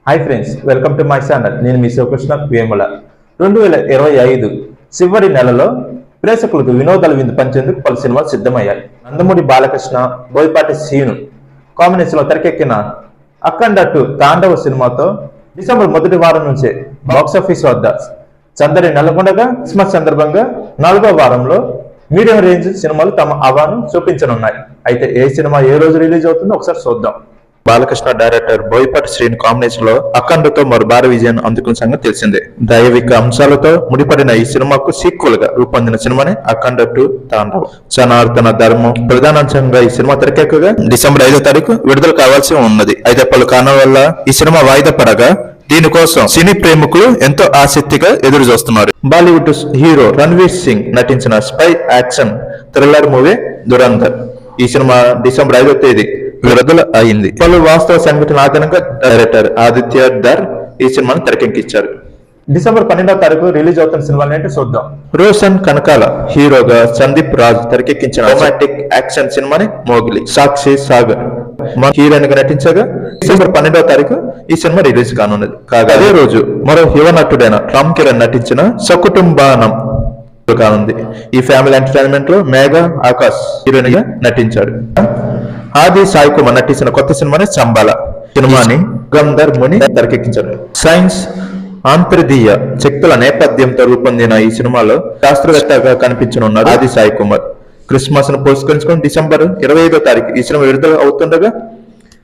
Hi friends, welcome to my channel. నేను మీ శివకృష్ణ వేముల. 2025 చివరి నెలలో ప్రేక్షకులకు వినోదాల విందు పంచేందుకు పలు సినిమాలు సిద్ధమయ్యాయి. నందమూరి బాలకృష్ణ, బోయపాటి శ్రీను కాంబినేషన్లో తెరకెక్కిన అఖండ 2 తాండవ సినిమాతో డిసెంబర్ మొదటి వారం నుంచే బాక్సాఫీస్ వద్ద సందడి నెలకొండగా క్రిస్మస్ సందర్భంగా 4వ వారంలో మీడియం రేంజ్ సినిమాలు తమ అవాను చూపించనున్నాయి. అయితే ఏ సినిమా ఏ రోజు రిలీజ్ అవుతుందో ఒకసారి చూద్దాం. బాలకృష్ణ డైరెక్టర్ బోయపాటి శ్రీను కాంబినేషన్ లో అఖండతో మరో భారీ విజయాన్ని అందుకున్న సంగతి తెలిసిందే. దైవిక అంశాలతో ముడిపడిన ఈ సినిమాకు సీక్వెల్ గా రూపొందిన సినిమానే అఖండ 2 తాండవ. సనాతన ధర్మం ప్రధానాంశంగా ఈ సినిమా తెరకెక్కగా డిసెంబర్ 5వ తారీఖు విడుదల కావాల్సి ఉన్నది. అయితే పలు కారణాల వల్ల ఈ సినిమా వాయిదా పడగా దీనికోసం సినీ ప్రేమికులు ఎంతో ఆసక్తిగా ఎదురు చూస్తున్నారు. బాలీవుడ్ హీరో రణ్వీర్ సింగ్ నటించిన spy action thriller movie Dhurandhar ఈ సినిమా డిసెంబర్ 5వ తేదీ విడుదల అయింది. పలు వాస్తవ సంఘటన ఆధారంగా డైరెక్టర్ ఆదిత్య ధర్ ఈ సినిమాను తెరకెక్కించారు. డిసెంబర్ 12వ తారీఖు రిలీజ్ అవుతున్న సినిమాలు ఏంటో చూద్దాం. రోషన్ కనకాల హీరోగా సందీప్ రాజ్ తెరకెక్కించిన రొమాంటిక్ యాక్షన్ సినిమాని మోగిలి. సాక్షి సాగర్ హీరోయిన్ గా నటించగా డిసెంబర్ 12వ తారీఖు ఈ సినిమా రిలీజ్ కానున్నది. కాగా అదే రోజు మరో యువ నటుడైన రామ్ చరణ్ నటించిన సకుటుంబానం కానుంది. ఈ ఫ్యామిలీ ఎంటర్టైన్మెంట్ లో మేఘా ఆకాష్ హీరోయిన్ గా నటించాడు. ఆది సాయి కుమార్ నటించిన కొత్త సినిమాని సంబాల సినిమాని గంధర్ ముని తెరకెక్కించారు. సైన్స్ ఆంతర్దీయ శక్తుల నేపథ్యంతో రూపొందిన ఈ సినిమాలో శాస్త్రవేత్తగా కనిపించనున్నారు ఆది సాయి కుమార్. క్రిస్మస్ ను పురస్కరించుకుని డిసెంబర్ 25వ తారీఖు ఈ సినిమా విడుదల అవుతుండగా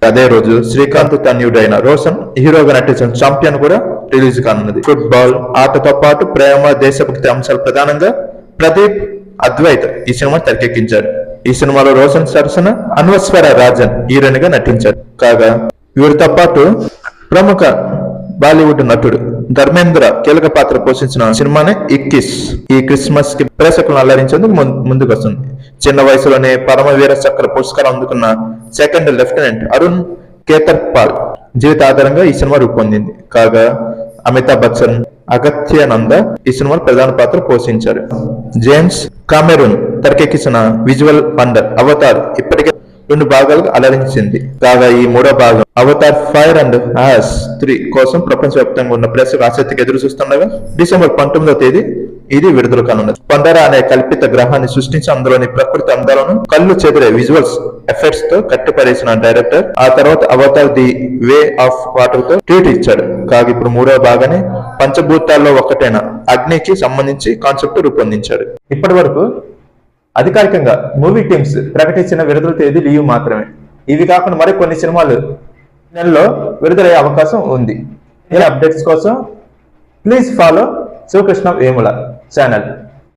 అదే రోజు శ్రీకాంత్ తన్యుడైన రోషన్ హీరోగా నటించిన ఛాంపియన్ కూడా రిలీజ్ కానున్నది. ఫుట్బాల్ ఆటతో పాటు ప్రేమ దేశభక్తి అంశాలు ప్రధానంగా ప్రదీప్ అద్వైత్ ఈ సినిమా తెరకెక్కించారు. ఈ సినిమాలో రోషన్ సరసన అన్వస్వర రాజన్ హీరోయిన్ గా నటించారు. కాగా వీరితో పాటు ప్రముఖ బాలీవుడ్ నటుడు ధర్మేంద్ర కీలక పాత్ర పోషించిన సినిమానే 21 ఈ క్రిస్మస్ కి ప్రేక్షకులను అల్లరించేందుకు ముందుకు వస్తుంది. చిన్న వయసులోనే పరమవీర చక్ర పురస్కారం అందుకున్న సెకండ్ లెఫ్టినెంట్ అరుణ్ కేతర్పాల్ జీవిత ఆధారంగా ఈ సినిమా రూపొందింది. కాగా అమితాబ్ బచ్చన్, అగత్యానంద ఈ సినిమాలో ప్రధాన పాత్ర పోషించారు. జేమ్స్ కామెరూన్ తెరకెక్కించిన విజువల్ వండర్ అవతార్ ఇప్పటికే 2 భాగాలుగా అలరించింది. కాగా ఈ 3వ భాగం అవతార్ ఫైర్ అండ్ యాష్ 3 కోసం ప్రపంచవ్యాప్తంగా ఉన్న ప్రేక్షకుల ఆసక్తికి ఎదురు చూస్తుండగా డిసెంబర్ 19వ తేదీ ఇది విడుదల కానున్నది. పండరా అనే కల్పిత గ్రహాన్ని సృష్టించి అందులోని ప్రకృతి అందాలను కళ్ళు చెదిరే విజువల్స్ ఎఫెక్ట్స్ తో కట్టిపడేసిన డైరెక్టర్ ఆ తర్వాత Avatar the way of water తో ట్వీట్ ఇచ్చాడు. కాగా ఇప్పుడు 3వ భాగాన్ని పంచభూతాల్లో ఒకటైన అగ్నికి సంబంధించి కాన్సెప్ట్ రూపొందించాడు. ఇప్పటి వరకు అధికారికంగా మూవీ టీమ్స్ ప్రకటించిన విడుదల తేదీ లీవ్ మాత్రమే. ఇవి కాకుండా మరికొన్ని సినిమాలు నెలలో విడుదలయ్యే అవకాశం ఉంది. ఇలా అప్డేట్స్ కోసం please follow Shivakrishna Vemula channel.